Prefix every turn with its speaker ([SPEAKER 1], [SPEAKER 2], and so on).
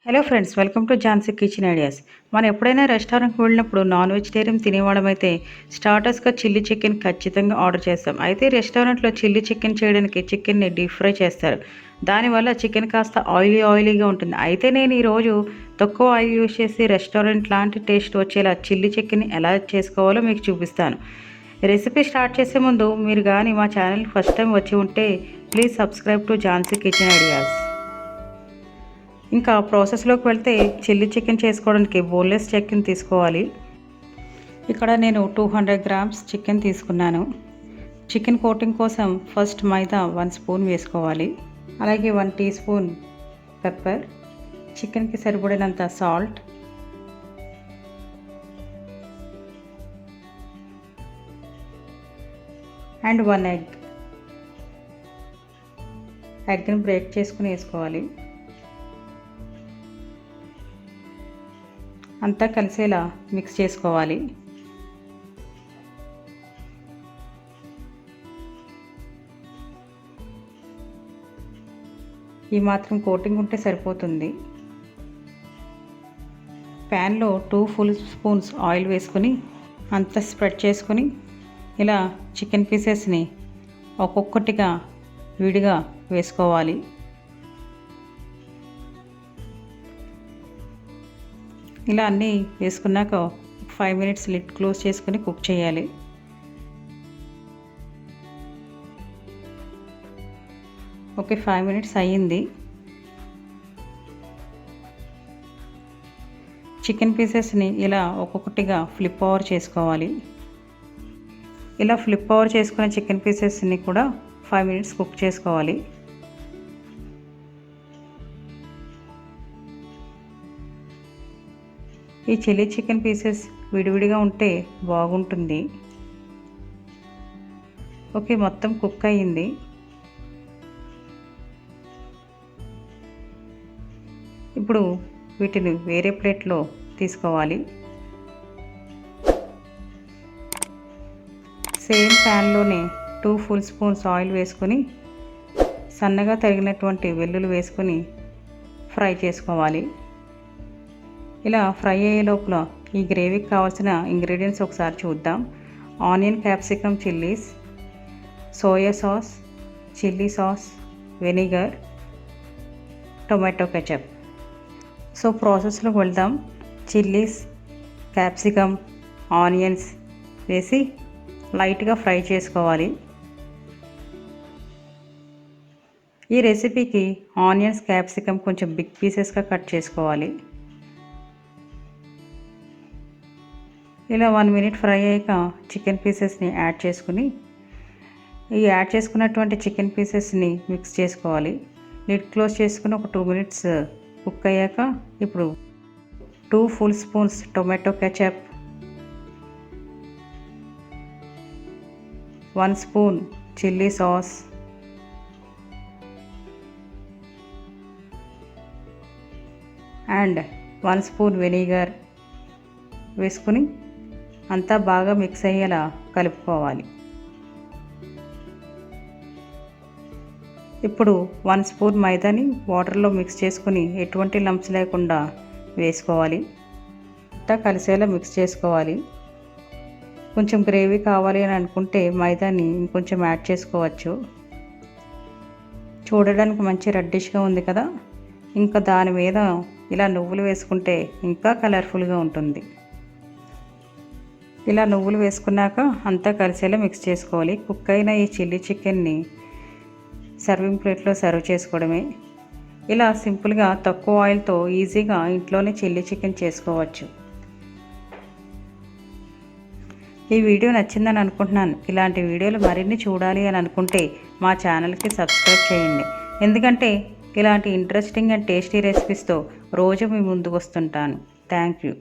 [SPEAKER 1] Hello friends, welcome to Jhansi kitchen ideas. మనం ఎప్పుడైనా రెస్టారెంట్కి వెళ్ళినప్పుడు నాన్ వెజిటేరియన్ తినేవాళ్ళమైతే స్టార్టర్స్గా చిల్లీ చికెన్ ఖచ్చితంగా ఆర్డర్ చేస్తాం. అయితే రెస్టారెంట్లో చిల్లీ చికెన్ చేయడానికి చికెన్ని డీప్ ఫ్రై చేస్తారు. దానివల్ల చికెన్ కాస్త ఆయిలీగా ఉంటుంది. అయితే నేను ఈరోజు తక్కువ ఆయిల్ యూస్ చేసి రెస్టారెంట్ లాంటి టేస్ట్ వచ్చేలా చిల్లీ చికెన్ని ఎలా చేసుకోవాలో మీకు చూపిస్తాను. రెసిపీ స్టార్ట్ చేసే ముందు మీరు కానీ మా ఛానల్ ఫస్ట్ టైం వచ్చి ఉంటే please subscribe to Jhansi kitchen ideas. ఇంకా ప్రాసెస్లోకి వెళ్తే చిల్లీ చికెన్ చేసుకోవడానికి బోన్లెస్ చికెన్ తీసుకోవాలి. ఇక్కడ నేను 200 గ్రామ్స్ చికెన్ తీసుకున్నాను. చికెన్ కోటింగ్ కోసం ఫస్ట్ మైదా 1 స్పూన్ వేసుకోవాలి. అలాగే 1 టీ స్పూన్ పెప్పర్, చికెన్కి సరిపడినంత సాల్ట్, అండ్ 1 ఎగ్ని బ్రేక్ చేసుకుని వేసుకోవాలి. అంతా కలిసేలా మిక్స్ చేసుకోవాలి. ఈ మాత్రం కోటింగ్ ఉంటే సరిపోతుంది. ప్యాన్లో 2 ఫుల్ స్పూన్స్ ఆయిల్ వేసుకొని అంతా స్ప్రెడ్ చేసుకొని ఇలా చికెన్ పీసెస్ని ఒక్కొక్కటిగా విడిగా వేసుకోవాలి. ఇలా అన్నీ వేసుకున్నాక 5 మినిట్స్ లిడ్ క్లోజ్ చేసుకుని కుక్ చేయాలి. ఓకే, 5 మినిట్స్ అయ్యింది. చికెన్ పీసెస్ని ఇలా ఒక్కొక్కటిగా ఫ్లిప్ ఓవర్ చేసుకోవాలి. ఇలా ఫ్లిప్ ఓవర్ చేసుకున్న చికెన్ పీసెస్ని కూడా 5 మినిట్స్ కుక్ చేసుకోవాలి. ఈ చిల్లీ చికెన్ పీసెస్ విడివిడిగా ఉంటే బాగుంటుంది. ఓకే, మొత్తం కుక్ అయ్యింది. ఇప్పుడు వీటిని వేరే ప్లేట్లో తీసుకోవాలి. సేమ్ ప్యాన్లోనే 2 ఫుల్ స్పూన్స్ ఆయిల్ వేసుకొని సన్నగా తరిగినటువంటి వెల్లుల్లి వేసుకొని ఫ్రై చేసుకోవాలి. ఇలా ఫ్రై అయ్యే లోపల ఈ గ్రేవీకి కావాల్సిన ఇంగ్రీడియంట్స్ ఒకసారి చూద్దాం. Onion, capsicum, chillies, soya sauce, chilli sauce, vinegar, tomato ketchup. So ప్రాసెస్లోకి వెళ్దాం. చిల్లీస్, క్యాప్సికమ్, ఆనియన్స్ వేసి లైట్గా ఫ్రై చేసుకోవాలి. ఈ రెసిపీకి ఆనియన్స్, క్యాప్సికమ్ కొంచెం బిగ్ పీసెస్గా కట్ చేసుకోవాలి. ఇలా 1 మినిట్ ఫ్రై అయ్యాక చికెన్ పీసెస్ని యాడ్ చేసుకుని ఈ యాడ్ చేసుకున్నటువంటి చికెన్ పీసెస్ని మిక్స్ చేసుకోవాలి. లిడ్ క్లోజ్ చేసుకుని ఒక 2 మినిట్స్ కుక్ అయ్యాక ఇప్పుడు 2 full spoons tomato ketchup, 1 spoon chilli sauce, and 1 spoon vinegar వేసుకుని అంతా బాగా మిక్స్ అయ్యేలా కలుపుకోవాలి. ఇప్పుడు 1 స్పూన్ మైదాని వాటర్లో మిక్స్ చేసుకుని ఎటువంటి లంప్స్ లేకుండా వేసుకోవాలి. అంతా కలిసేలా మిక్స్ చేసుకోవాలి. కొంచెం గ్రేవీ కావాలి అని అనుకుంటే మైదాని ఇంకొంచెం యాడ్ చేసుకోవచ్చు. చూడడానికి మంచి రెడ్డిష్గా ఉంది కదా. ఇంకా దాని మీద ఇలా నువ్వులు వేసుకుంటే ఇంకా కలర్ఫుల్గా ఉంటుంది. ఇలా నువ్వులు వేసుకున్నాక అంతా కలిసేలా మిక్స్ చేసుకోవాలి. కుక్ అయిన ఈ చిల్లీ చికెన్ని సర్వింగ్ ప్లేట్లో సర్వ్ చేసుకోవడమే. ఇలా సింపుల్గా తక్కువ ఆయిల్తో ఈజీగా ఇంట్లోనే చిల్లీ చికెన్ చేసుకోవచ్చు. ఈ వీడియో నచ్చిందని అనుకుంటున్నాను. ఇలాంటి వీడియోలు మరిన్ని చూడాలి అని అనుకుంటే మా ఛానల్కి సబ్స్క్రైబ్ చేయండి. ఎందుకంటే ఇలాంటి ఇంట్రెస్టింగ్ అండ్ టేస్టీ రెసిపీస్తో రోజు మీ ముందుకు వస్తుంటాను. Thank you.